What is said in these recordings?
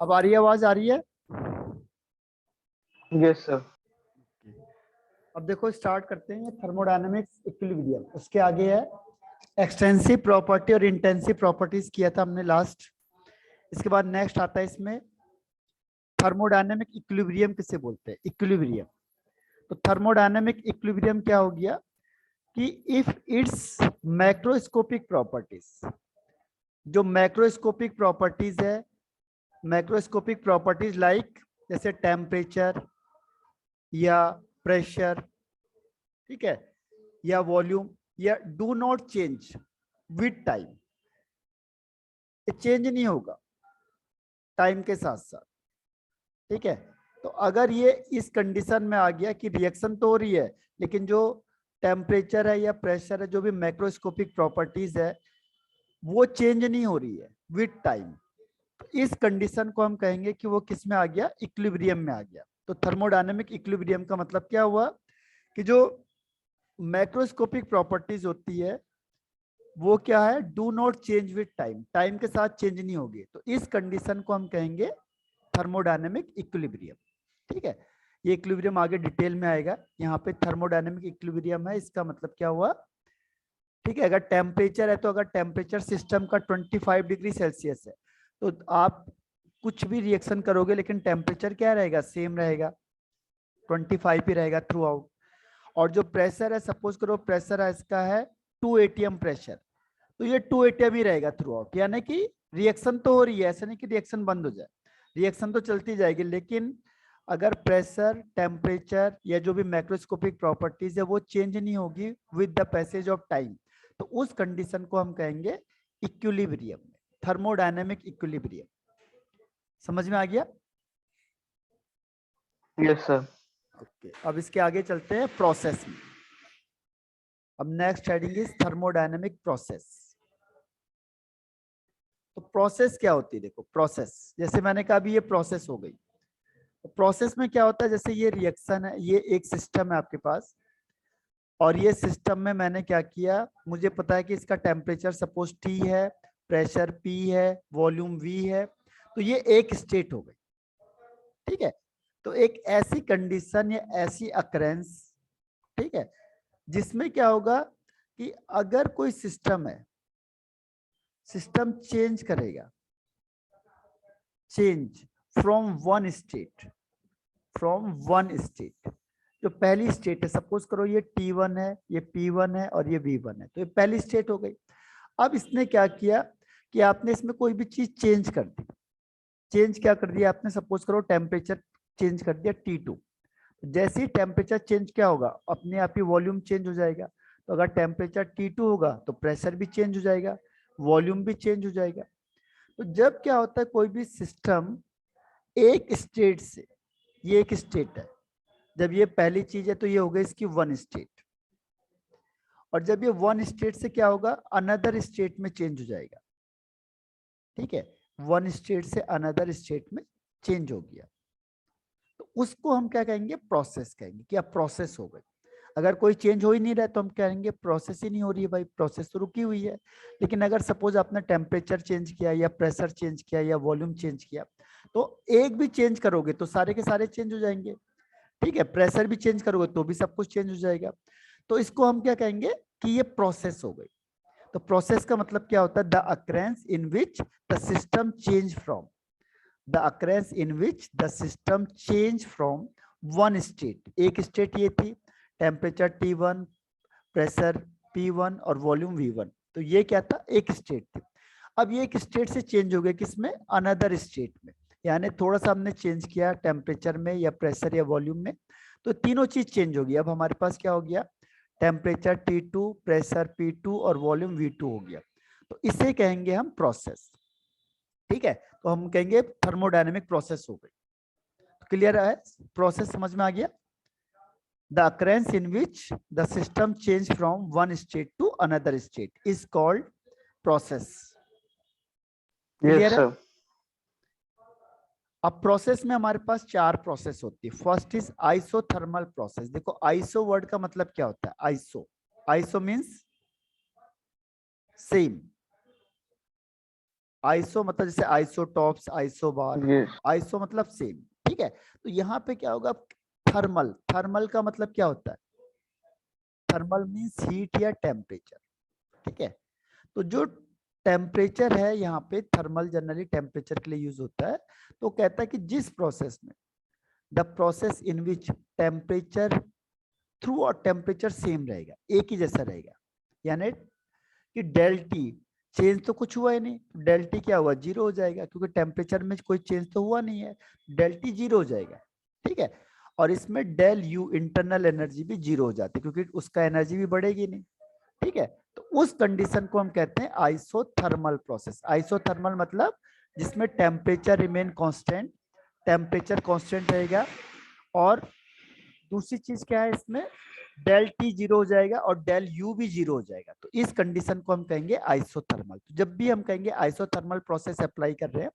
अब आ रही है, आवाज आ रही है? Yes sir. अब देखो स्टार्ट करते हैं थर्मोडायनेमिक्स इक्विलिब्रियम। उसके आगे है एक्सटेंसिव प्रॉपर्टी और इंटेंसिव प्रॉपर्टीज किया था हमने लास्ट। इसके बाद नेक्स्ट आता है इसमें थर्मोडायनेमिक इक्विलिब्रियम किसे बोलते हैं, इक्विलिब्रियम। तो थर्मोडायनेमिक इक्विलिब्रियम क्या हो गया कि इफ इट्स मैक्रोस्कोपिक प्रॉपर्टीज, जो मैक्रोस्कोपिक प्रॉपर्टीज है, मैक्रोस्कोपिक प्रॉपर्टीज लाइक जैसे टेम्परेचर या प्रेशर, ठीक है, या वॉल्यूम, या do not change with time, ये चेंज नहीं होगा टाइम के साथ साथ, ठीक है। तो अगर ये इस कंडीशन में आ गया कि रिएक्शन तो हो रही है लेकिन जो टेम्परेचर है या प्रेशर है, जो भी मैक्रोस्कोपिक प्रॉपर्टीज है, वो चेंज नहीं हो रही है विद टाइम, तो इस कंडीशन को हम कहेंगे कि वो किस में आ गया, इक्विलिब्रियम में आ गया। तो थर्मोडायनेमिक इक्विलिब्रियम का मतलब क्या हुआ कि जो मैक्रोस्कोपिक प्रॉपर्टीज होती है वो क्या है, do not change with time, time के साथ चेंज नहीं होगी, तो इस कंडीशन को हम कहेंगे थर्मोडायनेमिक इक्विलिब्रियम, ठीक है। ये इक्विलिब्रियम आगे डिटेल में आएगा। यहाँ पे थर्मोडायनेमिक इक्विलिब्रियम है, इसका मतलब क्या हुआ, ठीक है। अगर टेम्परेचर है तो अगर टेम्परेचर सिस्टम का 25 डिग्री सेल्सियस है तो आप कुछ भी रिएक्शन करोगे लेकिन टेम्परेचर क्या रहेगा, सेम रहेगा, 25 ही रहेगा थ्रू आउट। और जो प्रेशर है, सपोज करो प्रेशर है इसका है 2 atm प्रेशर, तो ये 2 atm ही रहेगा थ्रू आउट, यानी कि रिएक्शन तो हो रही है, ऐसा नहीं कि रिएक्शन बंद हो जाए, रिएक्शन तो चलती जाएगी, लेकिन अगर प्रेशर, टेम्परेचर या जो भी मैक्रोस्कोपिक प्रॉपर्टीज है वो चेंज नहीं होगी with the passage of time, तो उस कंडीशन को हम कहेंगे इक्विलिब्रियम, थर्मोडायनेमिक इक्विलिब्रियम। समझ में आ गया? Yes sir. ओके, अब इसके आगे चलते हैं प्रोसेस में। अब next heading is thermodynamic process. तो प्रोसेस क्या होती है, देखो प्रोसेस, जैसे मैंने कहा अभी ये प्रोसेस हो गई। तो प्रोसेस में क्या होता है, जैसे ये रिएक्शन है, ये एक सिस्टम है आपके पास, और ये सिस्टम में मैंने क्या किया, मुझे पता है कि इसका टेम्परेचर सपोज T है, प्रेशर P है, वॉल्यूम V है, तो ये एक स्टेट हो गई, ठीक है। तो एक ऐसी कंडीशन या ऐसी अकरेंस, ठीक है, जिसमें क्या होगा कि अगर कोई सिस्टम है, सिस्टम चेंज करेगा, change from one state, from one state, जो पहली स्टेट है, सपोज करो ये T1 है, ये P1 है और ये V1 है, तो ये पहली स्टेट हो गई। अब इसने क्या किया कि आपने इसमें कोई भी चीज चेंज कर दी, चेंज क्या कर दिया आपने, सपोज करो टेम्परेचर चेंज कर दिया T2, जैसे ही टेम्परेचर चेंज क्या होगा, अपने आप ही वॉल्यूम चेंज हो जाएगा। तो अगर टेम्परेचर T2 होगा तो प्रेशर भी चेंज हो जाएगा, वॉल्यूम भी चेंज हो जाएगा। तो जब क्या होता है, कोई भी सिस्टम एक स्टेट से, ये एक स्टेट है, जब ये पहली चीज है तो ये होगा इसकी वन स्टेट, और जब ये वन स्टेट से क्या होगा, अनदर स्टेट में चेंज हो जाएगा, ठीक है, वन स्टेट से अनदर स्टेट में चेंज हो गया, तो उसको हम क्या कहेंगे, प्रोसेस कहेंगे कि अब प्रोसेस हो गई। अगर कोई चेंज हो ही नहीं रहा है तो हम कहेंगे प्रोसेस ही नहीं हो रही है भाई, प्रोसेस तो रुकी हुई है। लेकिन अगर सपोज आपने टेम्परेचर चेंज किया या प्रेशर चेंज किया या वॉल्यूम चेंज किया, तो एक भी चेंज करोगे तो सारे के सारे चेंज हो जाएंगे, ठीक है, प्रेशर भी चेंज करोगे तो भी सब कुछ चेंज हो जाएगा। तो इसको हम क्या कहेंगे कि ये प्रोसेस हो गई। तो प्रोसेस का मतलब क्या होता है, the occurrence in which the system change from, the occurrence in which the system change from one state, एक स्टेट ये थी, टेम्परेचर T1, प्रेशर P1 और वॉल्यूम V1, तो ये क्या था, एक स्टेट थी। अब ये एक स्टेट से चेंज हो गया किसमें, अनदर स्टेट में, यानी थोड़ा सा हमने चेंज किया टेम्परेचर में या प्रेशर या वॉल्यूम में, तो तीनों चीज चेंज हो गई। अब हमारे पास क्या हो गया, टेम्परेचर T2, प्रेशर P2 और वॉल्यूम V2 हो गया, तो इसे कहेंगे हम प्रोसेस, ठीक है। तो हम कहेंगे थर्मोडायनेमिक प्रोसेस हो गई। क्लियर है, प्रोसेस समझ में आ गया, the occurrence in which the system change from one state to another state is called process. Yes clear है? सर। अब प्रोसेस में हमारे पास चार प्रोसेस होती है। First is isothermal process. देखो आइसो वर्ड का मतलब क्या होता है, iso, iso means same, iso मतलब जैसे आइसोटॉप्स, आइसोबार, यस आइसो मतलब सेम, ठीक है। तो यहाँ पे क्या होगा, थर्मल, थर्मल का मतलब क्या होता है, थर्मल मीन्स हीट या टेम्परेचर, ठीक है। तो जो टेम्परेचर है यहाँ पे, थर्मल जनरली टेम्परेचर के लिए यूज होता है। तो कहता है कि जिस प्रोसेस में, the process in which temperature through और टेम्परेचर सेम रहेगा, एक ही जैसा रहेगा, यानी कि डेल टी चेंज तो कुछ हुआ ही नहीं, डेल टी क्या हुआ, जीरो हो जाएगा, क्योंकि टेम्परेचर में कोई चेंज तो हुआ नहीं है, डेल टी जीरो हो जाएगा, ठीक है। और इसमें डेल यू इंटरनल एनर्जी भी जीरो हो जाती है, क्योंकि उसका एनर्जी भी बढ़ेगी नहीं, ठीक है। तो उस कंडीशन को हम कहते हैं आइसोथर्मल प्रोसेस। आइसोथर्मल मतलब जिसमें temperature remain constant, temperature constant रहेगा, और दूसरी चीज क्या है इसमें, डेल टी जीरो हो जाएगा और डेल यू भी जीरो हो जाएगा। तो इस कंडीशन को हम कहेंगे आइसोथर्मल। तो जब भी हम कहेंगे आइसोथर्मल प्रोसेस अप्लाई कर रहे हैं,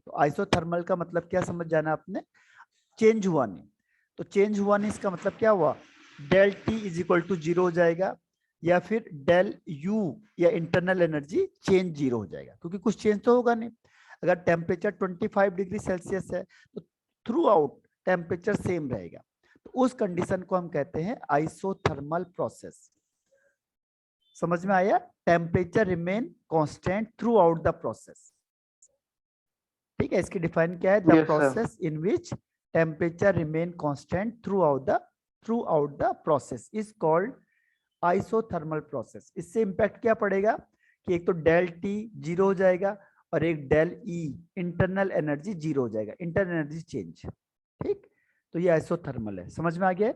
तो आइसोथर्मल का मतलब क्या समझ जाना आपने, चेंज हुआ नहीं। तो चेंज हुआ नहीं इसका मतलब क्या हुआ, del T is equal to zero हो जाएगा, या फिर डेल यू या इंटरनल एनर्जी चेंज जीरो हो जाएगा, क्योंकि कुछ चेंज तो होगा नहीं। अगर टेम्परेचर 25 डिग्री सेल्सियस है तो थ्रू आउट टेम्परेचर सेम रहेगा। तो उस कंडीशन को हम कहते हैं आइसोथर्मल प्रोसेस। समझ में आया, temperature remain constant through out the process, ठीक है। इसकी डिफाइन क्या है, the yes sir process in which temperature remain constant through out the process is called isothermal process. इससे इंपैक्ट क्या पड़ेगा कि एक तो डेल टी जीरो हो जाएगा, और एक del E internal energy zero हो जाएगा, इंटरनल एनर्जी चेंज, ठीक। तो ये आइसोथर्मल है, समझ में आ गया।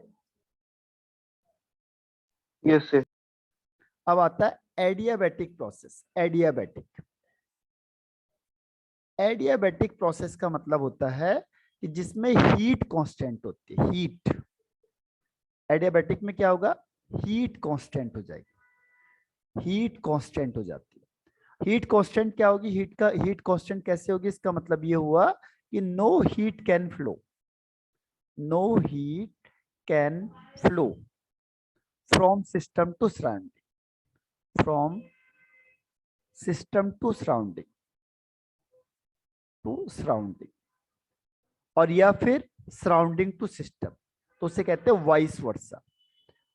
यस सर अब आता है adiabatic process. Adiabatic, adiabatic process का मतलब होता है कि जिसमें हीट कांस्टेंट होती है, हीट। एडियाबैटिक में क्या होगा, हीट कांस्टेंट हो जाएगी, हीट कांस्टेंट हो जाती है। हीट कांस्टेंट क्या होगी, हीट कांस्टेंट कैसे होगी, इसका मतलब ये हुआ कि no heat can flow, no heat can flow from system to surrounding, from system to surrounding, और या फिर सराउंडिंग टू सिस्टम, तो उसे कहते हैं वाइस वर्सा।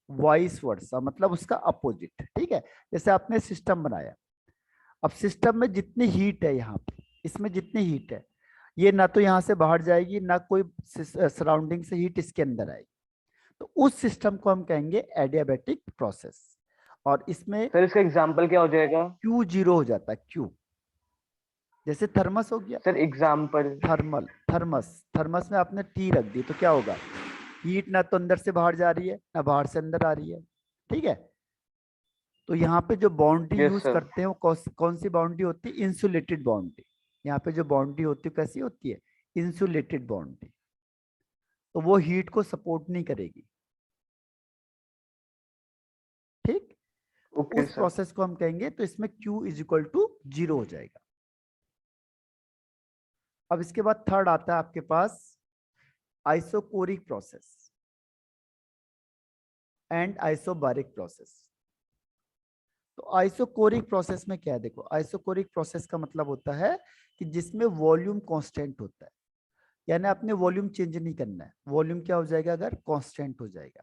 वाइस वर्सा मतलब उसका अपोजिट, ठीक है। जैसे आपने सिस्टम बनाया, अब सिस्टम में जितनी हीट है, यहाँ पे इसमें जितनी हीट है, ये ना तो यहाँ से बाहर जाएगी, ना कोई सराउंडिंग से हीट इसके अंदर आएगी। तो उस सिस्टम को हम कहेंगे एडियाबैटिक प्रोसेस। और इसमें सर इसका एग्जांपल क्या हो जाएगा? क्यू जीरो हो जाता है, क्यू, जैसे थर्मस हो गया, sir example. Thermal, thermos, thermos में आपने टी रख दी तो क्या होगा, हीट ना तो अंदर से बाहर जा रही है, ना बाहर से अंदर आ रही है, ठीक है। तो यहाँ पे जो बाउंड्री यस यूज सर करते हैं वो कौन सी बाउंड्री होती है, इंसुलेटेड बाउंड्री। यहाँ पे जो बाउंड्री होती है कैसी होती है, इंसुलेटेड बाउंड्री, तो वो हीट को सपोर्ट नहीं करेगी, ठीक। ओके उस सर प्रोसेस को हम कहेंगे, तो इसमें Q is equal to zero हो जाएगा। अब इसके बाद थर्ड आता है आपके पास isochoric process and isobaric process. तो आइसोकोरिक प्रोसेस में क्या है, देखो आइसोकोरिक प्रोसेस का मतलब होता है कि जिसमें वॉल्यूम कांस्टेंट होता है, यानी आपने वॉल्यूम चेंज नहीं करना है। वॉल्यूम क्या हो जाएगा, अगर कांस्टेंट हो जाएगा,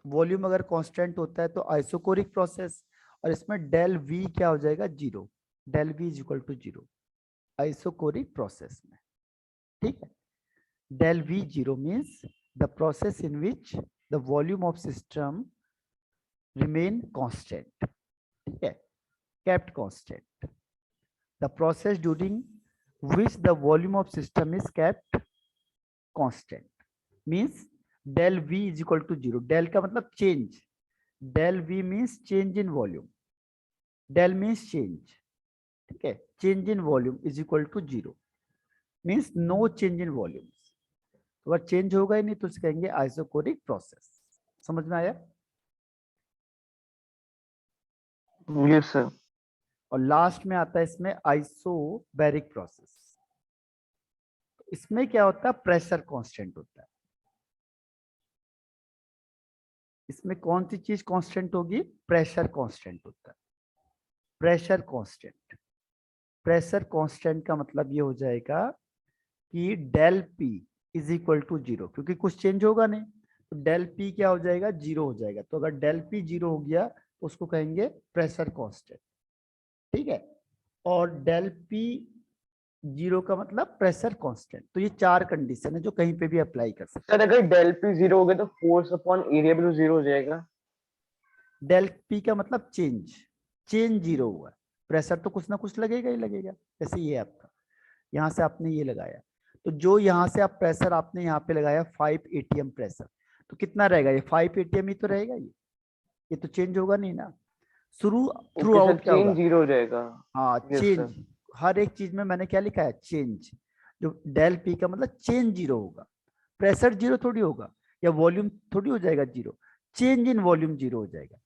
वॉल्यूम अगर कांस्टेंट होता है तो आइसोकोरिक प्रोसेस, और इसमें डेल वी क्या हो जाएगा, zero, del V is equal to zero isochoric process में, ठीक है। del v zero means the process in which the volume of system remain constant, ठीक है, kept constant, the process during which the volume of system is kept constant means del v is equal to zero। del का मतलब change, del v means change in volume, del means change, ठीक है, change in volume is equal to zero means no change in volume। तो अगर change होगा ही नहीं तो उसे कहेंगे आइसोकोरिक प्रोसेस। समझ में आया। यस सर और लास्ट में आता है इसमें आइसोबैरिक प्रोसेस। इसमें क्या होता है, प्रेशर कांस्टेंट होता है। इसमें कौन सी चीज कांस्टेंट होगी, प्रेशर कांस्टेंट होता है, प्रेशर कांस्टेंट। प्रेशर कांस्टेंट का मतलब ये हो जाएगा कि del P is equal to zero, क्योंकि कुछ चेंज होगा नहीं, तो डेल पी क्या हो जाएगा, जीरो हो जाएगा। तो अगर डेल पी जीरो हो गया तो उसको कहेंगे प्रेशर कांस्टेंट, ठीक है। और डेल पी जीरो का मतलब प्रेशर कांस्टेंट। तो ये चार कंडीशन है जो कहीं पे भी अप्लाई कर सकते सर अगर डेल पी जीरो हो गया तो फोर्स अपॉन एरिया भी तो जीरो हो जाएगा। हैं। डेल पी का मतलब चेंज, चेंज जीरो हुआ है, प्रेशर तो कुछ ना कुछ लगेगा ही लगेगा। जैसे ये आपका यहाँ से आपने ये लगाया, तो जो यहाँ से आप प्रेशर आपने यहाँ पे लगाया 5 एटीएम प्रेशर, तो कितना रहेगा, ये 5 एटीएम ही तो रहेगा। ये तो चेंज होगा नहीं ना। शुरू थ्रू ओके सर, आउट क्या चेंज होगा, जीरो हो जाएगा। हाँ यस सर। चेंज। हर एक चीज में मैंने क्या लिखा है, चेंज। जो डेल पी का मतलब चेंज जीरो होगा, प्रेशर जीरो थोड़ी होगा, या वॉल्यूम थोड़ी हो जाएगा zero, change in volume zero हो जाएगा।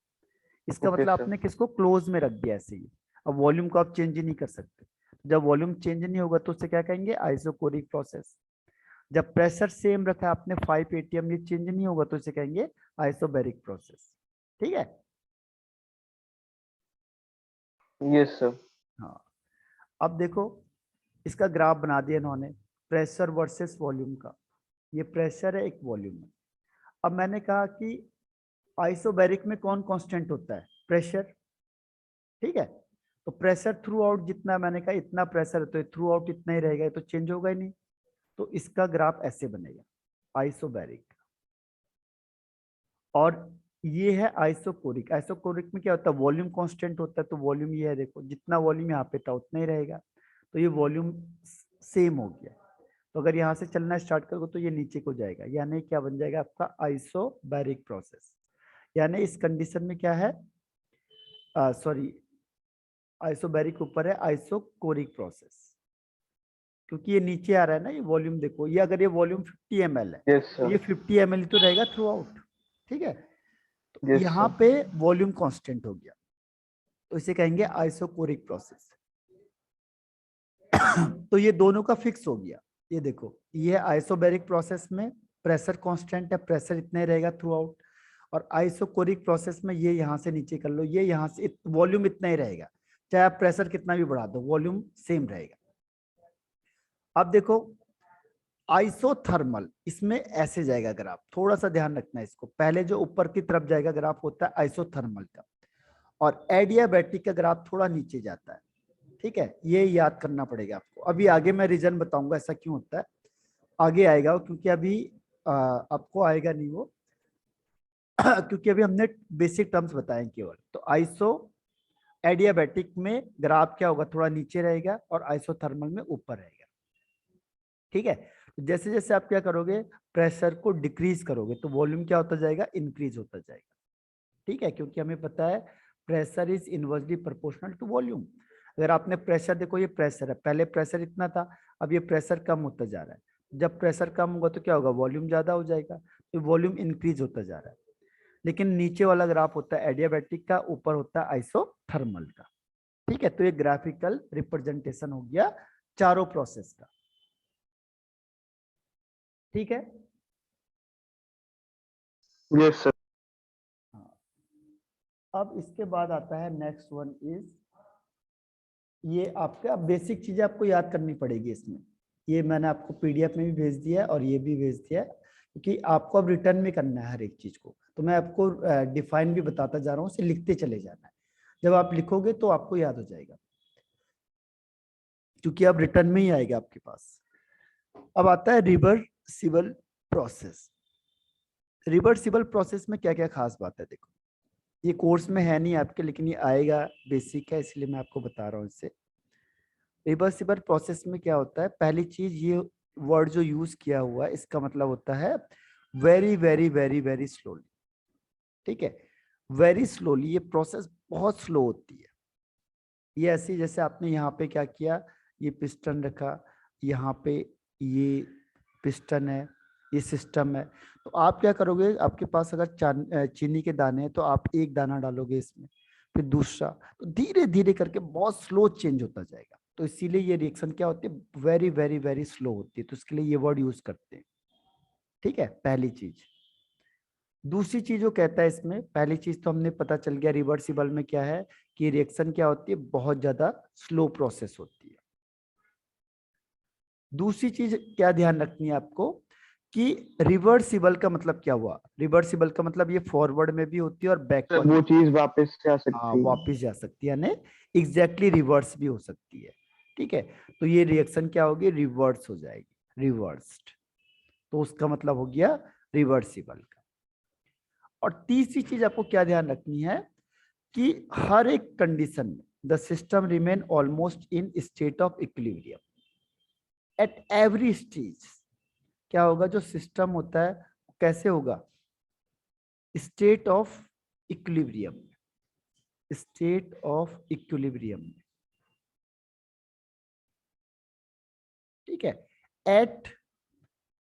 इसका ओके मतलब सर। आपने किसको क्लोज में रख दिया ऐसे ही। अब वॉल्यूम को आप चेंज ही नहीं कर सकते। जब वॉल्यूम चेंज नहीं होगा तो उसे क्या कहेंगे, आइसोकोरिक प्रोसेस। जब प्रेशर सेम रखा आपने 5 एटीएम, ये चेंज नहीं होगा तो इसे कहेंगे आइसोबैरिक प्रोसेस, ठीक है। Yes sir. हाँ, अब देखो इसका ग्राफ बना दिया इन्होंने, प्रेशर वर्सेस वॉल्यूम का। ये प्रेशर है, एक वॉल्यूम है। अब मैंने कहा कि आइसोबैरिक में कौन कांस्टेंट होता है, प्रेशर, ठीक है। तो प्रेशर थ्रू आउट जितना मैंने कहा इतना प्रेशर है, तो थ्रू आउट इतना ही रहेगा, ये तो चेंज होगा ही नहीं। तो इसका ग्राफ ऐसे बनेगा, आइसोबैरिक। और ये है आइसोकोरिक। आइसोकोरिक में क्या होता है, वॉल्यूम कांस्टेंट होता है, तो वॉल्यूम ये है, देखो जितना वॉल्यूम यहाँ पे था उतना ही रहेगा। तो ये वॉल्यूम सेम हो गया। तो अगर यहाँ से चलना स्टार्ट करोगे तो ये नीचे को जाएगा, यानी क्या बन जाएगा आपका आइसोबैरिक प्रोसेस। यानी इस कंडीशन में क्या है, सॉरी, आइसोबैरिक ऊपर है, आइसोकोरिक प्रोसेस। क्योंकि ये नीचे आ रहा है ना, ये वॉल्यूम देखो, ये अगर ये वॉल्यूम 50 ml है यस तो सर। ये 50 ml ही तो रहेगा थ्रू आउट, ठीक है। तो यस यहाँ सर। पे वॉल्यूम कांस्टेंट हो गया, तो इसे कहेंगे आइसोकोरिक प्रोसेस। तो ये दोनों का फिक्स हो गया। ये देखो, ये आइसोबैरिक प्रोसेस में प्रेशर कांस्टेंट है, प्रेशर इतना ही रहेगा थ्रू आउट। और आइसोकोरिक प्रोसेस में ये यहाँ से नीचे कर लो, ये यहाँ से वॉल्यूम इतना ही रहेगा, चाहे आप प्रेशर कितना भी बढ़ा दो वॉल्यूम सेम रहेगा। अब देखो आइसोथर्मल, इसमें ऐसे जाएगा ग्राफ, थोड़ा सा ध्यान रखना है इसको। पहले जो ऊपर की तरफ जाएगा ग्राफ होता है आइसोथर्मल का, और एडियाबैटिक का ग्राफ थोड़ा नीचे जाता है, ठीक है। ये याद करना पड़ेगा आपको। अभी आगे मैं रीजन बताऊंगा ऐसा क्यों होता है, आगे आएगा वो, क्योंकि अभी आपको आएगा नहीं वो क्योंकि अभी हमने बेसिक टर्म्स बताए केवल। तो आइसो एडियाबैटिक में ग्राफ क्या होगा, थोड़ा नीचे रहेगा, और आइसोथर्मल में ऊपर रहेगा, ठीक है। तो जैसे जैसे आप क्या करोगे, प्रेशर को डिक्रीज करोगे तो वॉल्यूम क्या होता जाएगा, इंक्रीज होता जाएगा, ठीक है। क्योंकि हमें पता है pressure is inversely proportional to volume. अगर आपने प्रेशर देखो, ये प्रेशर है, पहले प्रेशर इतना था, अब ये प्रेशर कम होता जा रहा है। जब प्रेशर कम होगा तो क्या होगा, वॉल्यूम ज्यादा हो जाएगा, तो वॉल्यूम इंक्रीज होता जा रहा है। लेकिन नीचे वाला ग्राफ होता है एडियाबैटिक का, ऊपर होता है आइसोथर्मल का, ठीक है। तो ये ग्राफिकल रिप्रेजेंटेशन हो गया चारों प्रोसेस का, ठीक है। Yes sir. हाँ। अब इसके बाद आता है नेक्स्ट वन इज, ये आपका बेसिक चीजें आपको याद करनी पड़ेगी इसमें। ये मैंने आपको पीडीएफ में भी भेज दिया है और ये भी भेज दिया है, क्योंकि आपको अब रिटर्न में करना है हर एक चीज को। तो मैं आपको डिफाइन भी बताता जा रहा हूँ, उसे लिखते चले जाना है। जब आप लिखोगे तो आपको याद हो जाएगा, क्योंकि अब रिटर्न में ही आएगा आपके पास। अब आता है रिवर्सिबल प्रोसेस। रिवर्सिबल प्रोसेस में क्या क्या खास बात है, देखो ये कोर्स में है नहीं आपके, लेकिन ये आएगा, बेसिक है इसलिए मैं आपको बता रहा हूँ इससे। रिवर्सिबल प्रोसेस में क्या होता है, पहली चीज, ये वर्ड जो यूज किया हुआ है इसका मतलब होता है very very very very slowly, ठीक है। वेरी स्लोली, ये प्रोसेस बहुत स्लो होती है। ये ऐसी जैसे आपने यहाँ पे क्या किया, ये पिस्टन रखा, यहाँ पे ये पिस्टन है, ये सिस्टम है। तो आप क्या करोगे, आपके पास अगर चीनी के दाने हैं तो आप एक दाना डालोगे इसमें, फिर दूसरा, तो धीरे धीरे करके बहुत स्लो चेंज होता जाएगा। तो इसीलिए ये रिएक्शन क्या होती है, वेरी वेरी वेरी स्लो होती है, तो इसके लिए ये वर्ड यूज करते हैं, ठीक है। पहली चीज। दूसरी चीज जो कहता है इसमें, पहली चीज तो हमने पता चल गया रिवर्सिबल में क्या है, कि रिएक्शन क्या होती है, बहुत ज्यादा स्लो प्रोसेस होती है। दूसरी चीज क्या ध्यान रखनी है आपको कि रिवर्सिबल का मतलब क्या हुआ। रिवर्सिबल का मतलब ये फॉरवर्ड में भी होती है और सर बैकवर्ड वो में, चीज वापस से आ हाँ सकती है। वापिस जा सकती है, यानी एग्जैक्टली रिवर्स भी हो सकती है। ठीक है, तो ये रिएक्शन क्या होगी, रिवर्स हो जाएगी, रिवर्स्ड। तो उसका मतलब हो गया रिवर्सिबल का। और तीसरी चीज आपको क्या ध्यान रखनी है कि हर एक कंडीशन में the system remain almost in state of equilibrium at every stage. क्या होगा, जो सिस्टम होता है कैसे होगा, state of equilibrium, state of equilibrium. ठीक है, at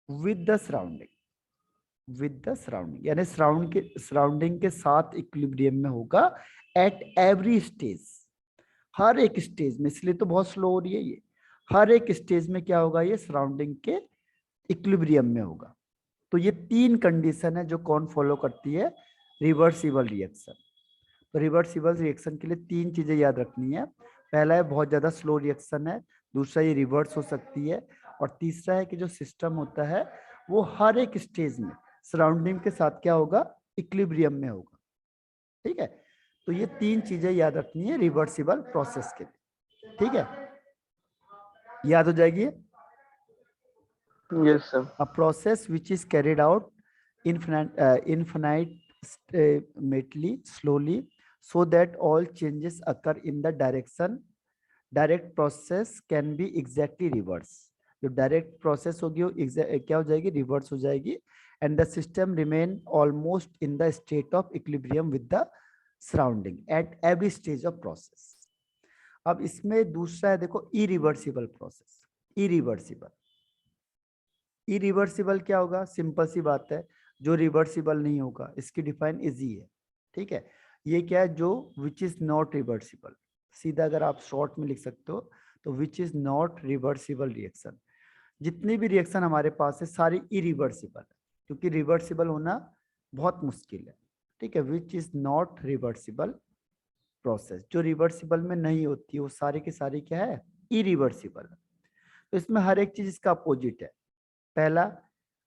with the surrounding, with the surrounding यानी सराउंडिंग के साथ इक्विलिब्रियम में होगा एट एवरी स्टेज, हर एक स्टेज में। इसलिए तो बहुत स्लो हो रही है ये। हर एक स्टेज में क्या होगा, ये सराउंडिंग के इक्विलिब्रियम में होगा। तो ये तीन कंडीशन है जो कौन फॉलो करती है, रिवर्सिबल रिएक्शन। तो रिवर्सिबल रिएक्शन के लिए तीन चीजें याद रखनी है। पहला है बहुत ज्यादा स्लो रिएक्शन है, दूसरा ये रिवर्स हो सकती है, और तीसरा है कि जो सिस्टम होता है वो हर एक स्टेज में सराउंडिंग के साथ क्या होगा, इक्विलिब्रियम में होगा। ठीक है, तो ये तीन चीजें याद रखनी है रिवर्सिबल प्रोसेस के लिए। ठीक है, याद हो जाएगी। Yes sir. A process which is carried out infinitely slowly so that all changes occur in the direct process can be exactly reverse। जो डायरेक्ट प्रोसेस होगी वो क्या हो जाएगी, रिवर्स हो जाएगी। And the system remain almost in the state of equilibrium with the surrounding eight every stage of process. अब इसमें दूसरा है देखो इरिवर्सिबल प्रोसेस। इरिवर्सिबल, इरिवर्सिबल क्या होगा, सिंपल सी बात है, जो रिवर्सिबल नहीं होगा, इसकी डिफाइन इजी है। ठीक है, ये क्या है, जो विच इज नॉट रिवर्सिबल। सीधा अगर आप शॉर्ट में लिख सकते हो तो which is not reversible reaction. जितनी भी रिएक्शन हमारे पास है सारी इरिवर्सिबल है, क्योंकि रिवर्सिबल होना बहुत मुश्किल है। ठीक है, which is not reversible process, जो रिवर्सिबल में नहीं होती वो सारी की सारी क्या है, इरिवर्सिबल है। तो इसमें हर एक चीज इसका अपोजिट है। पहला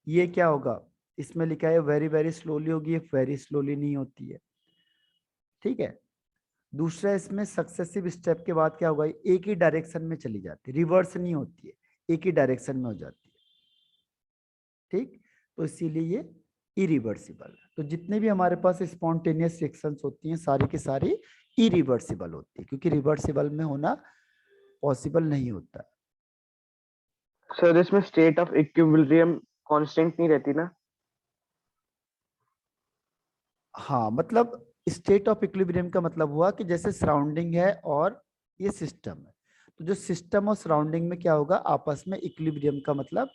ये क्या होगा, इसमें लिखा है वेरी वेरी स्लोली होगी, वेरी स्लोली नहीं होती है। ठीक है, दूसरा इसमें सक्सेसिव स्टेप के बाद क्या होगा, एक ही डायरेक्शन में चली जाती है, रिवर्स नहीं होती है, एक ही डायरेक्शन में हो जाती है। ठीक, तो इसीलिए ये इरिवर्सिबल है। तो जितने भी हमारे पास स्पॉन्टेनियस रिएक्शंस होती हैं सारी की सारी इरिवर्सिबल होती है, क्योंकि रिवर्सिबल में होना पॉसिबल नहीं होता। सर इसमें स्टेट ऑफ इक्विलिब्रियम कांस्टेंट नहीं रहती ना? हाँ, मतलब स्टेट ऑफ इक्विलिब्रियम का मतलब हुआ कि जैसे सराउंडिंग है और ये सिस्टम है, तो जो सिस्टम और सराउंडिंग में क्या होगा, आपस में इक्विलिब्रियम का मतलब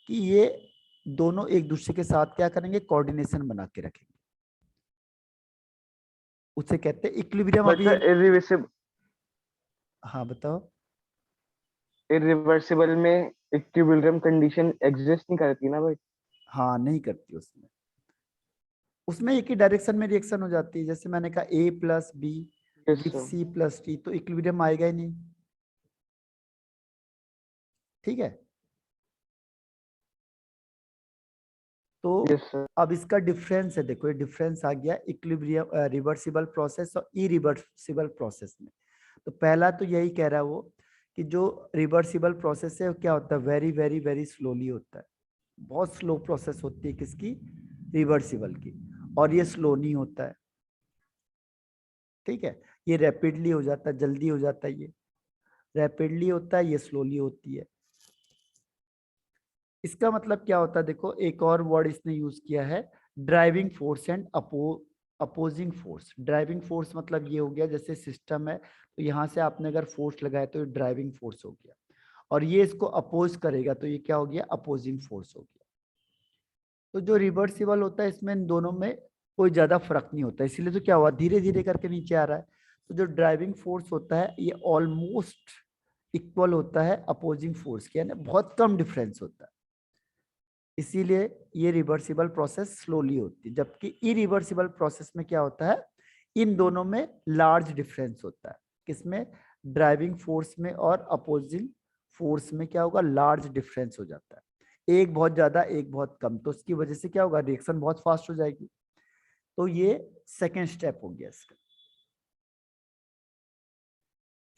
कि ये दोनों एक दूसरे के साथ क्या करेंगे, कोऑर्डिनेशन बना के रखेंगे, उसे कहते हैं इक्विलिब्रियम। बट अभी सर इरिवर्सिबल, हाँ बताओ। इरिवर्सिबल में इक्विलिब्रियम कंडीशन एग्जिस्ट नहीं करती ना भाई? हाँ नहीं करती, उसमें उसमें एक ही डायरेक्शन में रिएक्शन हो जाती है। जैसे मैंने कहा a plus b yes with sir. C plus t, तो इक्विलिब्रियम आएगा ही नहीं। ठीक है, तो यस सर। अब इसका डिफरेंस है, देखो ये डिफरेंस आ गया इक्विलिब्रियम रिवर्सिबल प्रोसेस और इरिवर्सिबल प्रोसेस में। तो पहला तो यही कह रहा है वो कि जो रिवर्सिबल प्रोसेस है वो क्या होता है, वेरी वेरी वेरी स्लोली होता है, बहुत स्लो प्रोसेस होती है किसकी, रिवर्सिबल की, और ये स्लो नहीं होता है। ठीक है, ये रैपिडली हो जाता है, जल्दी हो जाता है, ये रैपिडली होता है, ये स्लोली होती है। इसका मतलब क्या होता है, देखो एक और वर्ड इसने यूज किया है, driving force and opposing force. Driving force मतलब ये हो गया, जैसे सिस्टम है तो यहाँ से आपने अगर फोर्स लगाया तो ये ड्राइविंग फोर्स हो गया, और ये इसको अपोज करेगा तो ये क्या हो गया, अपोजिंग फोर्स हो गया। तो जो रिवर्सिबल होता है इसमें इन दोनों में कोई ज्यादा फर्क नहीं होता, इसीलिए तो क्या हुआ, धीरे धीरे करके नीचे आ रहा है। तो जो ड्राइविंग फोर्स होता है ये ऑलमोस्ट इक्वल होता है अपोजिंग फोर्स के, यानी बहुत कम डिफरेंस होता है, इसीलिए ये रिवर्सिबल प्रोसेस स्लोली होती है। जबकि इरिवर्सिबल प्रोसेस में क्या होता है, इन दोनों में लार्ज डिफरेंस होता है, किसमें, ड्राइविंग फोर्स में और अपोजिंग फोर्स में क्या होगा, लार्ज डिफरेंस हो जाता है, एक बहुत ज्यादा एक बहुत कम, तो उसकी वजह से क्या होगा, रिएक्शन बहुत फास्ट हो जाएगी। तो ये सेकेंड स्टेप हो गया इसका।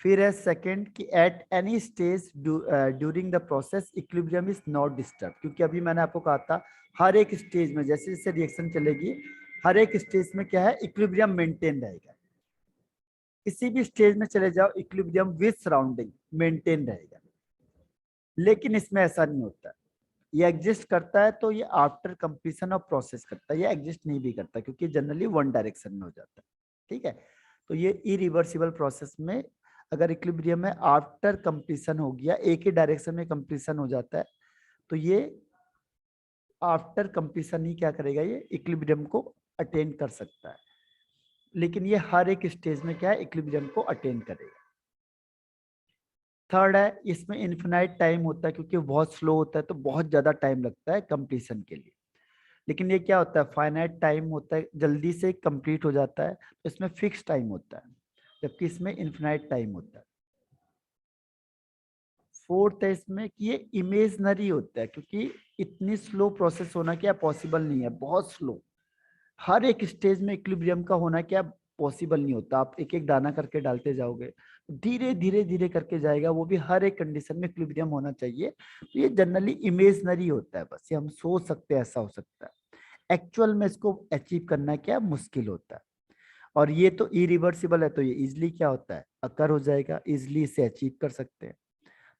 फिर है सेकंड कि at any stage during the process equilibrium is not disturb, क्योंकि अभी मैंने आपको कहा था हर एक स्टेज में जैसे जैसे रिएक्शन चलेगी हर एक स्टेज में क्या है, इक्विलिब्रियम मेंटेन रहेगा। किसी भी स्टेज में चले जाओ इक्विलिब्रियम विद सराउंडिंग मेंटेन रहेगा, लेकिन इसमें ऐसा नहीं होता। ये एग्जिस्ट करता है तो ये आफ्टर कंप्लीशन ऑफ प्रोसेस करता है, ये एग्जिस्ट नहीं भी करता क्योंकि जनरली वन डायरेक्शन में हो जाता है। ठीक है, तो ये इरिवर्सिबल प्रोसेस में अगर इक्विलिब्रियम में आफ्टर कंप्लीशन हो गया, एक ही डायरेक्शन में कंप्लीशन हो जाता है, तो ये आफ्टर कंप्लीशन ही क्या करेगा, ये इक्विलिब्रियम को अटेन कर सकता है, लेकिन ये हर एक स्टेज में क्या है, इक्विलिब्रियम को अटेन करेगा। थर्ड है, इसमें इन्फिनाइट टाइम होता है क्योंकि बहुत स्लो होता है तो बहुत ज्यादा टाइम लगता है कंप्लीशन के लिए, लेकिन ये क्या होता है, फाइनाइट टाइम होता है, जल्दी से कंप्लीट हो जाता है, तो इसमें फिक्स टाइम होता है, जबकि इसमें इन्फिनाइट टाइम होता है। फोर्थ है इसमें कि ये इमेजनरी होता है क्योंकि इतनी स्लो प्रोसेस होना क्या पॉसिबल नहीं है, बहुत स्लो। हर एक स्टेज में इक्विलिब्रियम का होना क्या पॉसिबल नहीं होता, आप एक एक दाना करके डालते जाओगे, धीरे धीरे धीरे करके जाएगा, वो भी हर एक कंडीशन में इक्विलिब्रियम होना चाहिए। तो ये जनरली इमेजनरी होता है, बस ये हम सोच सकते हैं ऐसा हो सकता है, एक्चुअल में इसको अचीव करना क्या मुश्किल होता है। और ये तो इरिवर्सिबल है तो ये इजिली क्या होता है, अकर हो जाएगा, इजिली इसे अचीव कर सकते हैं।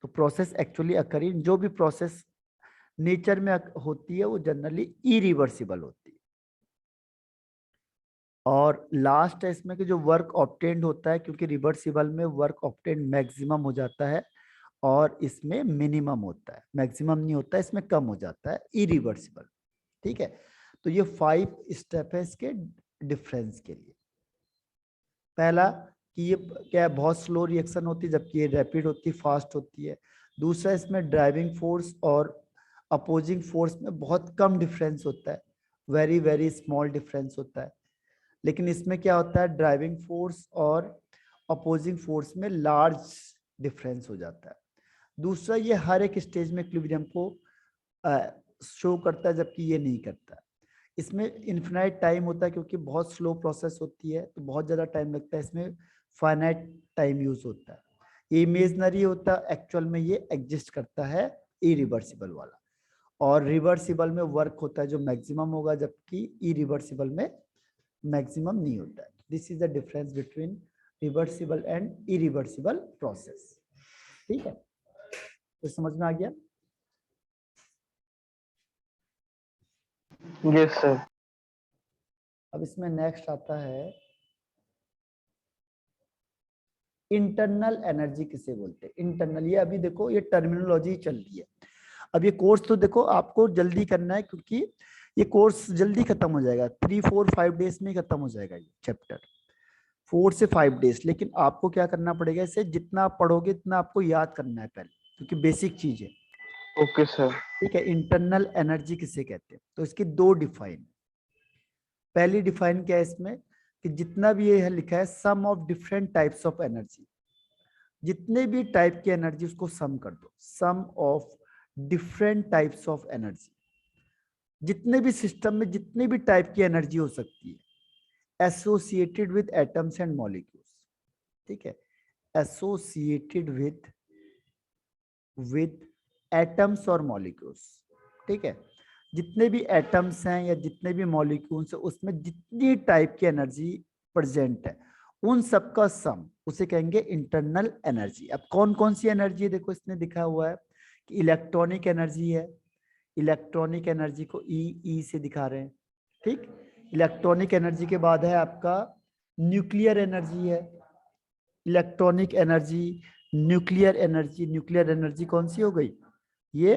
तो प्रोसेस एक्चुअली अकरिंग, जो भी प्रोसेस नेचर में होती है वो जनरली इरिवर्सिबल होती है। और लास्ट है इसमें कि जो वर्क ऑब्टेन्ड होता है, क्योंकि रिवर्सिबल में वर्क ऑब्टेन्ड मैक्सिमम हो जाता है और इसमें मिनिमम होता है, मैक्सिमम नहीं होता है, इसमें कम हो जाता है इरिवर्सिबल। ठीक है, तो ये 5 स्टेप है इसके डिफरेंस के लिए। पहला कि ये क्या है, बहुत स्लो रिएक्शन होती है जबकि ये रैपिड होती है, फास्ट होती है। दूसरा, इसमें ड्राइविंग फोर्स और अपोजिंग फोर्स में बहुत कम डिफरेंस होता है, वेरी वेरी स्मॉल डिफरेंस होता है, लेकिन इसमें क्या होता है, ड्राइविंग फोर्स और अपोजिंग फोर्स में लार्ज डिफरेंस हो जाता है। दूसरा, ये हर एक स्टेज में इक्विलिब्रियम को शो करता है जबकि ये नहीं करता। इसमें इन्फिनाइट टाइम होता है क्योंकि बहुत स्लो प्रोसेस होती है तो बहुत ज़्यादा टाइम लगता है, इसमें फाइनाइट टाइम यूज होता है। ये इमेजनरी होता है, एक्चुअल में ये एग्जिस्ट करता है इरिवर्सिबल वाला। और रिवर्सिबल में वर्क होता है जो मैक्सिमम होगा, जबकि इरिवर्सिबल में मैक्सिमम नहीं होता है। This is the difference between reversible and irreversible process. ठीक है, तो समझ में आ गया। Yes sir. अब इसमें नेक्स्ट आता है इंटरनल एनर्जी किसे बोलते हैं। इंटरनल, ये अभी देखो ये टर्मिनोलॉजी चल रही है। अब ये कोर्स तो देखो आपको जल्दी करना है क्योंकि ये कोर्स जल्दी खत्म हो जाएगा, 3, 4, 5 डेज में खत्म हो जाएगा ये चैप्टर, 4 से 5 डेज। लेकिन आपको क्या करना पड़ेगा, इसे जितना आप पढ़ोगे इतना आपको याद करना है पहले, क्योंकि बेसिक चीज है। Okay sir. ठीक है, इंटरनल एनर्जी किसे कहते हैं, तो इसकी 2 डिफाइन। पहली डिफाइन क्या है इसमें कि जितना भी ये लिखा है, sum of different types of energy, जितने भी टाइप की एनर्जी उसको सम कर दो, sum of different types of energy. जितने भी सिस्टम में जितने भी टाइप की एनर्जी हो सकती है associated with atoms and molecules. ठीक है, एसोसिएटेड विद एटम्स और मॉलिक्यूल्स। ठीक है, जितने भी एटम्स हैं या जितने भी मॉलिक्यूल्स हैं उसमें जितनी टाइप की एनर्जी प्रेजेंट है उन सबका सम उसे कहेंगे इंटरनल एनर्जी। अब कौन कौन सी एनर्जी, देखो इसने दिखा हुआ है कि इलेक्ट्रॉनिक एनर्जी है, इलेक्ट्रॉनिक एनर्जी को ई से दिखा रहे हैं। ठीक, इलेक्ट्रॉनिक एनर्जी के बाद है आपका न्यूक्लियर एनर्जी है, electronic energy, nuclear energy. Nuclear energy कौन सी हो गई, ये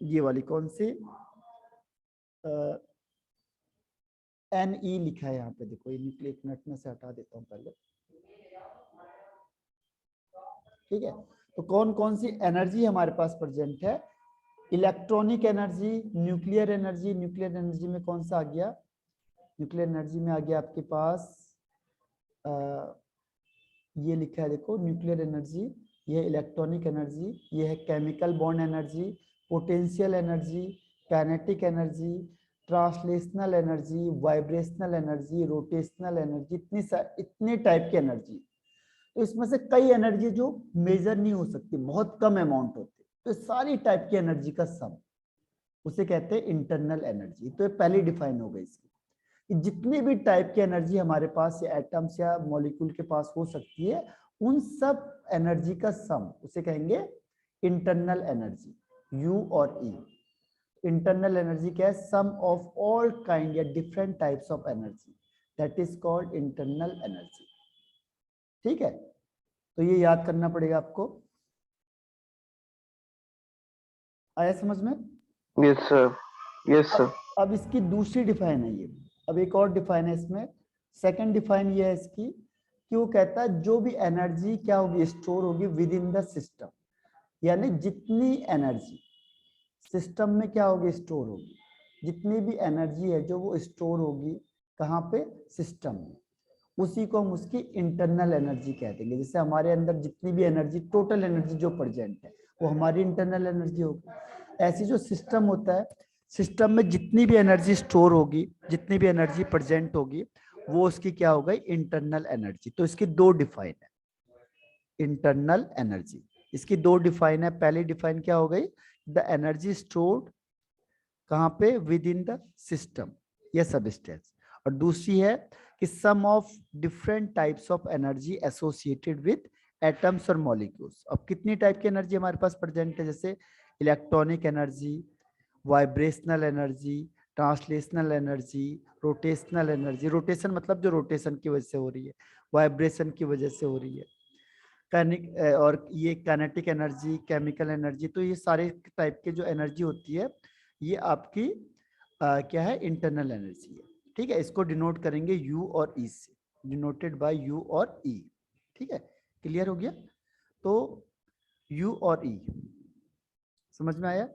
ये वाली कौन सी, एन ई लिखा है यहाँ पे, देखो ये न्यूक्लियर, एक मिनट में से हटा देता हूँ पहले। ठीक है, तो कौन कौन सी एनर्जी हमारे पास प्रेजेंट है, electronic energy, nuclear energy. Nuclear energy में कौन सा आ गया, न्यूक्लियर एनर्जी में आ गया आपके पास ये लिखा है देखो, न्यूक्लियर एनर्जी ये इलेक्ट्रॉनिक एनर्जी, ये है chemical bond energy, potential energy, kinetic energy, translational energy, vibrational energy, rotational energy, इतने टाइप की एनर्जी। तो इसमें से कई एनर्जी जो मेजर नहीं हो सकती, बहुत कम अमाउंट होती, तो सारी टाइप की एनर्जी का सम उसे कहते हैं इंटरनल एनर्जी। तो ये पहली डिफाइन हो गई इसकी, कि जितनी भी टाइप की एनर्जी हमारे पास या एटम्स या मॉलिक्यूल के पास हो सकती है, उन सब एनर्जी का सम उसे कहेंगे इंटरनल एनर्जी, यू और ई। इंटरनल एनर्जी क्या है? सम ऑफ ऑल काइंड या different types of energy, that is called internal energy. ठीक है, तो ये याद करना पड़ेगा आपको। आया समझ में? Yes sir, yes sir. अब इसकी दूसरी डिफाइन है ये, अब एक और डिफाइन है इसमें। सेकंड डिफाइन ये है इसकी कि वो कहता है जो भी एनर्जी क्या होगी, स्टोर होगी विद इन द सिस्टम, यानी जितनी एनर्जी सिस्टम में क्या होगी, स्टोर होगी, जितनी भी एनर्जी है जो वो स्टोर होगी कहाँ पे, सिस्टम में, उसी को हम उसकी इंटरनल एनर्जी कह देंगे। जैसे हमारे अंदर जितनी भी एनर्जी, टोटल एनर्जी जो प्रेजेंट है, वो हमारी इंटरनल एनर्जी होगी। ऐसी जो सिस्टम होता है, सिस्टम में जितनी भी एनर्जी स्टोर होगी, जितनी भी एनर्जी प्रेजेंट होगी, वो उसकी क्या हो गई, इंटरनल एनर्जी। तो इसकी दो डिफाइन है, इंटरनल एनर्जी, इसकी दो डिफाइन है। पहली डिफाइन क्या हो गई, द एनर्जी स्टोर्ड कहाँ पे, विद इन द सिस्टम या सबस्टेंस। और दूसरी है कि sum of different types of energy associated with atoms और मॉलिक्यूल्स। अब कितनी टाइप की एनर्जी हमारे पास प्रेजेंट है, जैसे electronic energy, vibrational energy, translational energy, rotational energy, rotation मतलब जो रोटेशन की वजह से हो रही है, वाइब्रेशन की वजह से हो रही है, और ये काइनेटिक एनर्जी, केमिकल एनर्जी। तो ये सारे टाइप के जो एनर्जी होती है, ये आपकी क्या है, इंटरनल एनर्जी है। ठीक है, इसको डिनोट करेंगे यू और ई से, डिनोटेड बाय यू और ई। ठीक है, क्लियर हो गया? तो यू और ई समझ में आया?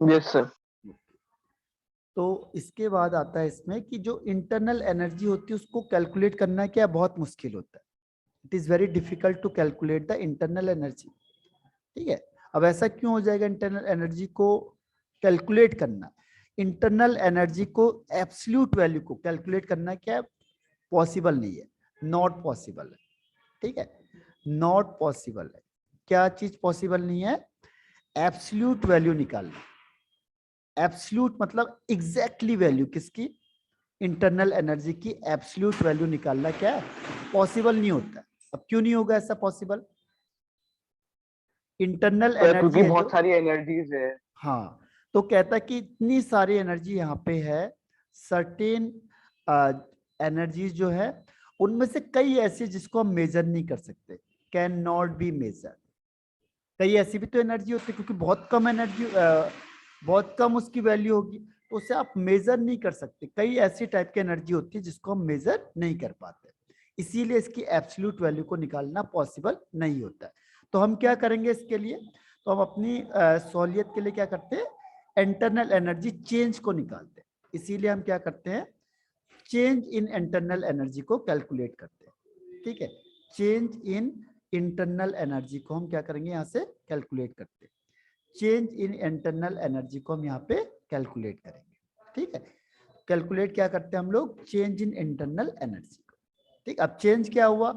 Yes sir. तो इसके बाद आता है इसमें कि जो इंटरनल एनर्जी होती है उसको कैलकुलेट करना क्या बहुत मुश्किल होता है। It is very difficult to calculate the internal energy. ठीक है, अब ऐसा क्यों हो जाएगा, इंटरनल एनर्जी को कैलकुलेट करना, इंटरनल एनर्जी को एब्सोल्यूट वैल्यू को कैलकुलेट करना क्या पॉसिबल नहीं है, नॉट पॉसिबल है। ठीक है, नॉट पॉसिबल है। क्या चीज पॉसिबल नहीं है, एब्सोल्यूट वैल्यू निकालना। एब्सोल्यूट मतलब एग्जैक्टली वैल्यू किसकी, इंटरनल एनर्जी की एब्सोल्यूट वैल्यू निकालना क्या है, पॉसिबल नहीं होता। अब क्यों नहीं होगा ऐसा पॉसिबल, इंटरनल एनर्जी क्योंकि है बहुत जो, सारी एनर्जीज है। हाँ, तो कहता है कि इतनी सारी एनर्जी यहाँ पे है, सर्टेन एनर्जीज जो है उनमें से कई ऐसी जिसको हम मेजर नहीं कर सकते, कैन नॉट बी मेजर। कई ऐसी भी तो एनर्जी होती है, क्योंकि बहुत कम एनर्जी, बहुत कम उसकी वैल्यू होगी, तो उसे आप मेजर नहीं कर सकते। कई ऐसी टाइप की एनर्जी होती है जिसको हम मेजर नहीं कर पाते, इसीलिए इसकी एब्सोल्यूट वैल्यू को निकालना पॉसिबल नहीं होता है। तो हम क्या करेंगे इसके लिए, तो हम अपनी सहूलियत के लिए क्या करते हैं, इंटरनल एनर्जी चेंज को निकालते हैं। इसीलिए हम क्या करते हैं, चेंज इन इंटरनल एनर्जी को कैलकुलेट करते हैं। ठीक है, चेंज इन इंटरनल एनर्जी को हम क्या करेंगे, यहाँ से कैलकुलेट करते हैं। चेंज इन इंटरनल एनर्जी को हम यहाँ पे कैलकुलेट करेंगे। ठीक है, कैलकुलेट क्या करते हैं हम लोग, चेंज इन इंटरनल एनर्जी को। ठीक, अब चेंज क्या हुआ,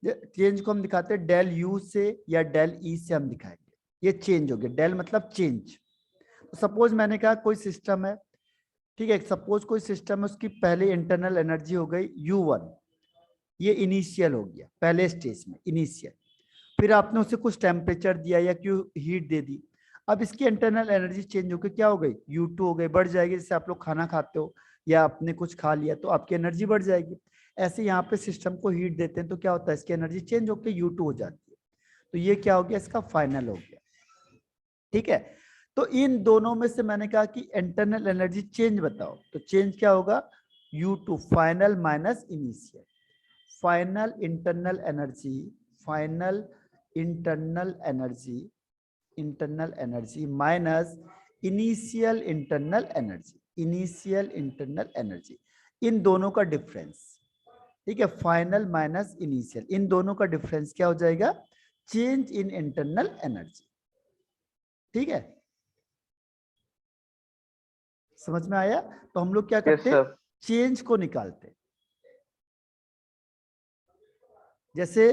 चेंज को हम दिखाते हैं डेल यू से या डेल ई से हम दिखाएंगे। ये चेंज हो गया, डेल मतलब चेंज। सपोज मैंने कहा कोई सिस्टम है, ठीक है, सपोज कोई सिस्टम है, उसकी पहले इंटरनल एनर्जी हो गई U1, ये इनिशियल हो गया पहले स्टेज में, इनिशियल। फिर आपने उसे कुछ टेम्परेचर दिया या क्यों हीट दे दी, अब इसकी इंटरनल एनर्जी चेंज होकर क्या हो गई, U2 हो गई, बढ़ जाएगी। जैसे आप लोग खाना खाते हो या आपने कुछ खा लिया तो आपकी एनर्जी बढ़ जाएगी। ऐसे यहाँ पे सिस्टम को हीट देते हैं तो क्या होता है, इसकी एनर्जी चेंज होकर U2 हो जाती है। तो ये क्या हो गया, इसका फाइनल हो गया। ठीक है, तो इन दोनों में से मैंने कहा कि इंटरनल एनर्जी चेंज बताओ, तो चेंज क्या होगा, U2 final minus initial. Final internal energy, final internal energy, internal energy minus initial internal energy, initial internal energy, इन दोनों का डिफरेंस। ठीक है, फाइनल माइनस इनिशियल, इन दोनों का डिफरेंस क्या हो जाएगा, चेंज इन इंटरनल एनर्जी। ठीक है, समझ में आया? तो हम लोग क्या करते हैं, चेंज को निकालते हैं। जैसे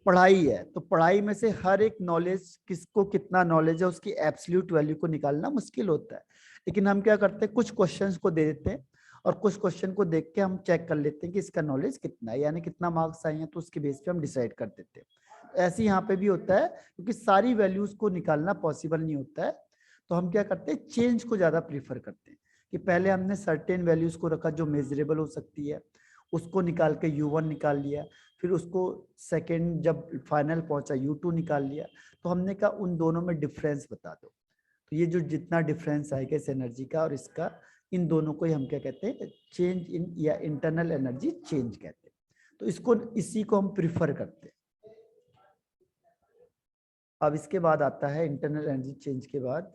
पढ़ाई है, तो पढ़ाई में से हर एक नॉलेज, किसको कितना नॉलेज है, उसकी एब्सोल्यूट वैल्यू को निकालना मुश्किल होता है। लेकिन हम क्या करते हैं, कुछ क्वेश्चंस को दे देते हैं और कुछ क्वेश्चन को देख के हम चेक कर लेते हैं कि इसका नॉलेज कितना है, यानी कितना मार्क्स आए हैं, तो उसके बेस पे हम डिसाइड कर देते हैं। ऐसे यहाँ पे भी होता है, क्योंकि सारी वैल्यूज को निकालना पॉसिबल नहीं होता है, तो हम क्या करते हैं, चेंज को ज्यादा प्रीफर करते हैं कि पहले हमने सर्टेन वैल्यूज को रखा जो मेजरेबल हो सकती है, उसको निकाल के U1 निकाल लिया, फिर उसको सेकेंड जब फाइनल पहुंचा U2 निकाल लिया। तो हमने कहा उन दोनों में डिफरेंस बता दो, तो ये जो जितना डिफरेंस आएगा इस एनर्जी का और इसका, इन दोनों को ही हम क्या कहते हैं, चेंज इन या इंटरनल एनर्जी चेंज कहते हैं। तो इसको, इसी को हम प्रिफर करते हैं। अब इसके बाद आता है इंटरनल एनर्जी चेंज के बाद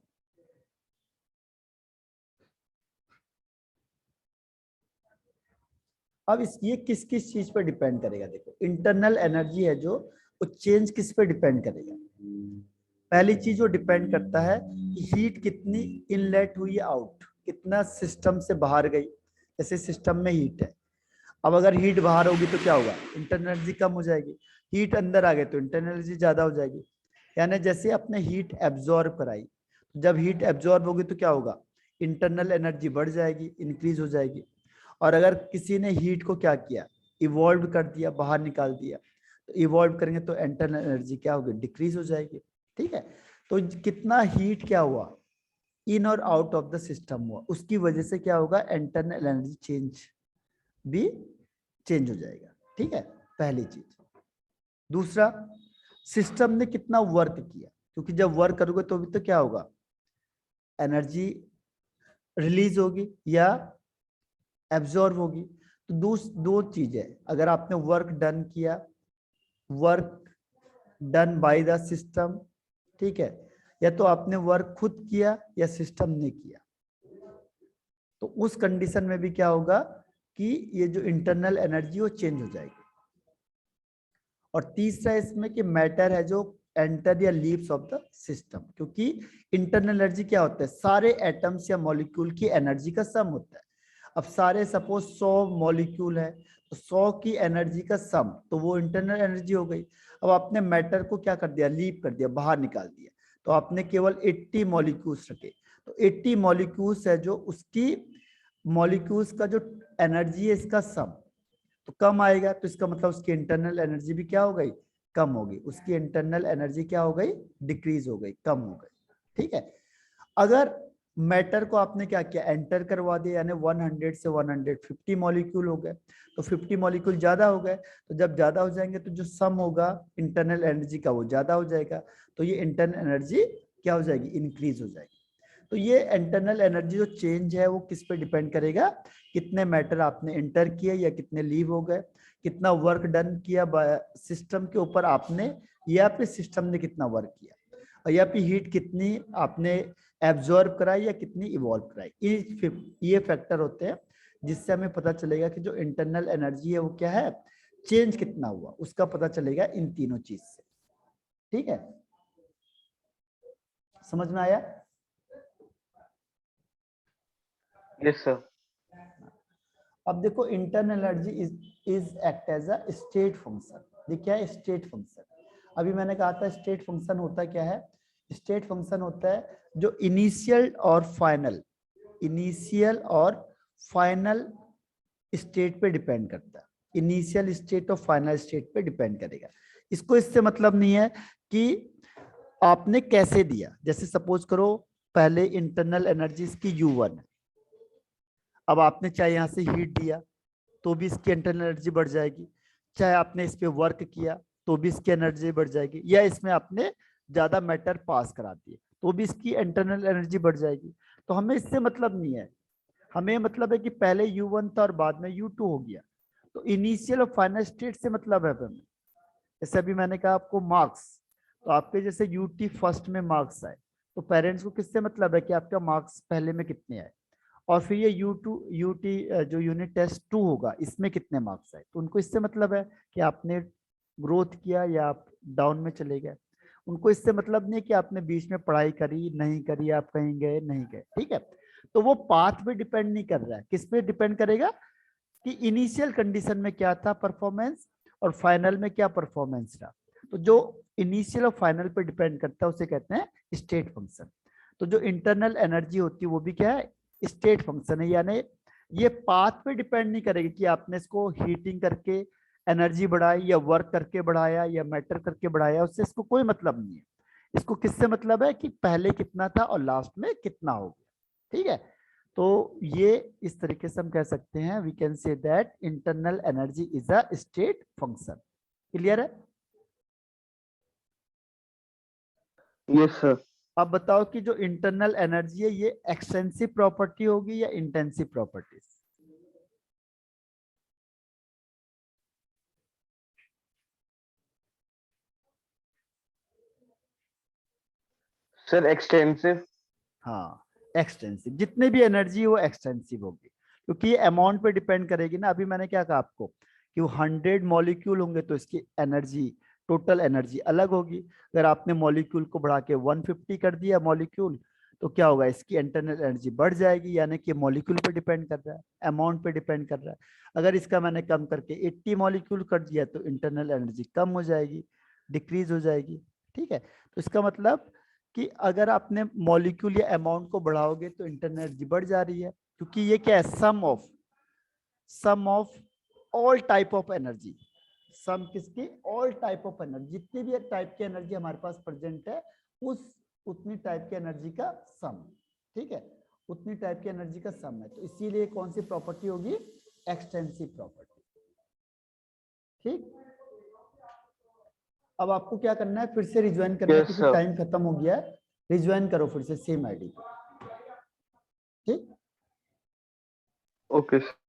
अब ये किस किस चीज पर डिपेंड करेगा। देखो, इंटरनल एनर्जी है जो, वो चेंज किस पे डिपेंड करेगा। पहली चीज वो डिपेंड करता है कि हीट कितनी इनलेट हुई है, आउट कितना सिस्टम से बाहर गई। जैसे सिस्टम में हीट है, अब अगर हीट बाहर होगी तो क्या होगा, इंटरनल एनर्जी कम हो जाएगी। हीट अंदर आ गई तो इंटरनल एनर्जी ज्यादा हो जाएगी। यानी जैसे अपने हीट एब्जॉर्ब कराई, जब हीट एब्जॉर्ब होगी तो क्या होगा, इंटरनल एनर्जी बढ़ जाएगी, इंक्रीज हो जाएगी। और अगर किसी ने हीट को क्या किया, इवॉल्व कर दिया, बाहर निकाल दिया, तो इवॉल्व करेंगे तो इंटरनल एनर्जी क्या होगी, डिक्रीज हो जाएगी। ठीक है, तो कितना हीट क्या हुआ, इन और आउट ऑफ द सिस्टम हुआ, उसकी वजह से क्या होगा, इंटरनल एनर्जी चेंज भी चेंज हो जाएगा। ठीक है, पहली चीज। दूसरा, सिस्टम ने कितना वर्क किया, क्योंकि जब वर्क करोगे तो भी तो क्या होगा, एनर्जी रिलीज होगी या एब्जॉर्ब होगी। तो दो चीजें, अगर आपने वर्क डन किया, work done by the system, ठीक है, या तो आपने वर्क खुद किया या सिस्टम ने किया, तो उस कंडीशन में भी क्या होगा कि ये जो इंटरनल एनर्जी वो चेंज हो जाएगी। और तीसरा इसमें कि मैटर है जो एंटर या लीव्स ऑफ द सिस्टम, क्योंकि इंटरनल एनर्जी क्या होता है, सारे एटम्स या मॉलिक्यूल की एनर्जी का सम होता है। अब सारे सपोज 100 मॉलिक्यूल है, तो 100 की एनर्जी का सम, तो वो इंटरनल एनर्जी हो गई। अब आपने मैटर को क्या कर दिया, लीव कर दिया, बाहर निकाल दिया, तो आपने केवल 80 मॉलिक्यूल्स रखे, तो 80 मॉलिक्यूल्स है जो, उसकी मॉलिक्यूल्स का जो एनर्जी है इसका सम, तो कम आएगा, तो इसका मतलब उसकी इंटरनल एनर्जी भी क्या हो गई, कम होगी। उसकी इंटरनल एनर्जी क्या हो गई, डिक्रीज हो गई, कम हो गई। ठीक है, अगर मैटर को आपने क्या किया, एंटर करवा दिया, यानी 100 से 150 मॉलिक्यूल हो गए, तो 50 मॉलिक्यूल ज्यादा हो गए, तो जब ज्यादा हो जाएंगे तो जो सम होगा इंटरनल एनर्जी का वो ज्यादा हो जाएगा, तो ये इंटरनल एनर्जी क्या हो जाएगी, इंक्रीज हो जाएगी। तो ये इंटरनल एनर्जी जो चेंज है वो किस पे डिपेंड करेगा, कितने मैटर आपने एंटर किए या कितने लीव हो गए, कितना वर्क डन किया सिस्टम के ऊपर आपने, या फिर सिस्टम ने कितना वर्क किया, और या फिर हीट कितनी आपने एब्जॉर्ब कराई या कितनी इवॉल्व कराई। ये फैक्टर होते हैं जिससे हमें पता चलेगा कि जो इंटरनल एनर्जी है वो क्या है, चेंज कितना हुआ, उसका पता चलेगा इन तीनों चीज से। ठीक है, समझ में आया? Yes sir. अब देखो, internal energy is act as a state function. ये क्या है, स्टेट फंक्शन। अभी मैंने कहा था स्टेट फंक्शन होता क्या है, स्टेट फंक्शन होता है जो इनिशियल और फाइनल स्टेट पे डिपेंड करता है। इनिशियल स्टेट और फाइनल स्टेट पे डिपेंड करेगा। इसको इससे मतलब नहीं है कि आपने कैसे दिया। जैसे सपोज करो पहले इंटरनल एनर्जी इसकी U1 है, अब आपने चाहे यहाँ से हीट दिया तो भी इसकी इंटरनल एनर्जी बढ़ जाएगी, चाहे आपने इस पे वर्क किया तो भी इसकी एनर्जी बढ़ जाएगी, या इसमें आपने ज्यादा मैटर पास करा दिए तो भी इसकी इंटरनल एनर्जी बढ़ जाएगी। तो हमें इससे मतलब नहीं है, हमें मतलब है कि पहले U1 था और बाद में U2 हो गया। तो इनिशियल और फाइनल स्टेट से मतलब है हमें। जैसे अभी मैंने कहा आपको मार्क्स, तो आपके जैसे UT फर्स्ट में मार्क्स आए, तो पेरेंट्स को किससे मतलब है कि आपका मार्क्स पहले में कितने आए, और फिर ये UT जो यूनिट टेस्ट 2 होगा इसमें कितने मार्क्स आए, तो उनको इससे मतलब है कि आपने ग्रोथ किया या आप डाउन में चले गए। उनको इससे मतलब नहीं कि आपने बीच में पढ़ाई करी नहीं करी, आप कहीं गए नहीं गए, ठीक है। तो वो पाथ पे डिपेंड नहीं कर रहा है, किस पे डिपेंड करेगा कि इनिशियल कंडीशन में क्या था परफॉर्मेंस और फाइनल में क्या परफॉर्मेंस रहा। तो जो इनिशियल और फाइनल पे डिपेंड करता है उसे कहते हैं स्टेट फंक्शन। तो जो इंटरनल एनर्जी होती है वो भी क्या है, स्टेट फंक्शन है। यानी ये पाथ पे डिपेंड नहीं करेगी कि आपने इसको हीटिंग करके एनर्जी बढ़ाई या वर्क करके बढ़ाया या मैटर करके बढ़ाया, उससे इसको कोई मतलब नहीं है। इसको किससे मतलब है कि पहले कितना था और लास्ट में कितना हो गया, ठीक है। तो ये इस तरीके से हम कह सकते हैं, we can say that internal energy is a state function. Clear है? Yes sir. अब बताओ कि जो इंटरनल एनर्जी है ये एक्सटेंसिव प्रॉपर्टी होगी या इंटेंसिव प्रॉपर्टीज? Sir extensive. हाँ, एक्सटेंसिव, जितने भी एनर्जी वो एक्सटेंसिव होगी, क्योंकि ये अमाउंट पे डिपेंड करेगी ना। अभी मैंने क्या कहा आपको कि वो 100 मॉलिक्यूल होंगे तो इसकी एनर्जी, टोटल एनर्जी अलग होगी। अगर आपने मॉलिक्यूल को बढ़ा के 150 कर दिया मॉलिक्यूल, तो क्या होगा, इसकी इंटरनल एनर्जी बढ़ जाएगी, यानी कि मॉलिक्यूल पे डिपेंड कर रहा है, अमाउंट पे डिपेंड कर रहा है। अगर इसका मैंने कम करके 80 मॉलिक्यूल कर दिया तो इंटरनल एनर्जी कम हो जाएगी, डिक्रीज हो जाएगी, ठीक है। तो इसका मतलब कि अगर आपने मॉलिक्यूल या अमाउंट को बढ़ाओगे तो इंटरनल एनर्जी बढ़ जा रही है, क्योंकि ये क्या है, sum of all type of energy. Sum किसकी? ऑल टाइप ऑफ एनर्जी, जितनी भी टाइप की एनर्जी हमारे पास प्रेजेंट है उस उतनी टाइप की एनर्जी का सम, ठीक है, उतनी टाइप की एनर्जी का सम है। तो इसीलिए कौन सी प्रॉपर्टी होगी? एक्सटेंसिव प्रॉपर्टी, ठीक। अब आपको क्या करना है, फिर से रिज्वाइन करना है यस क्योंकि सर। टाइम खत्म हो गया है। रिज्वाइन करो फिर से सेम आईडी, ठीक। Okay sir.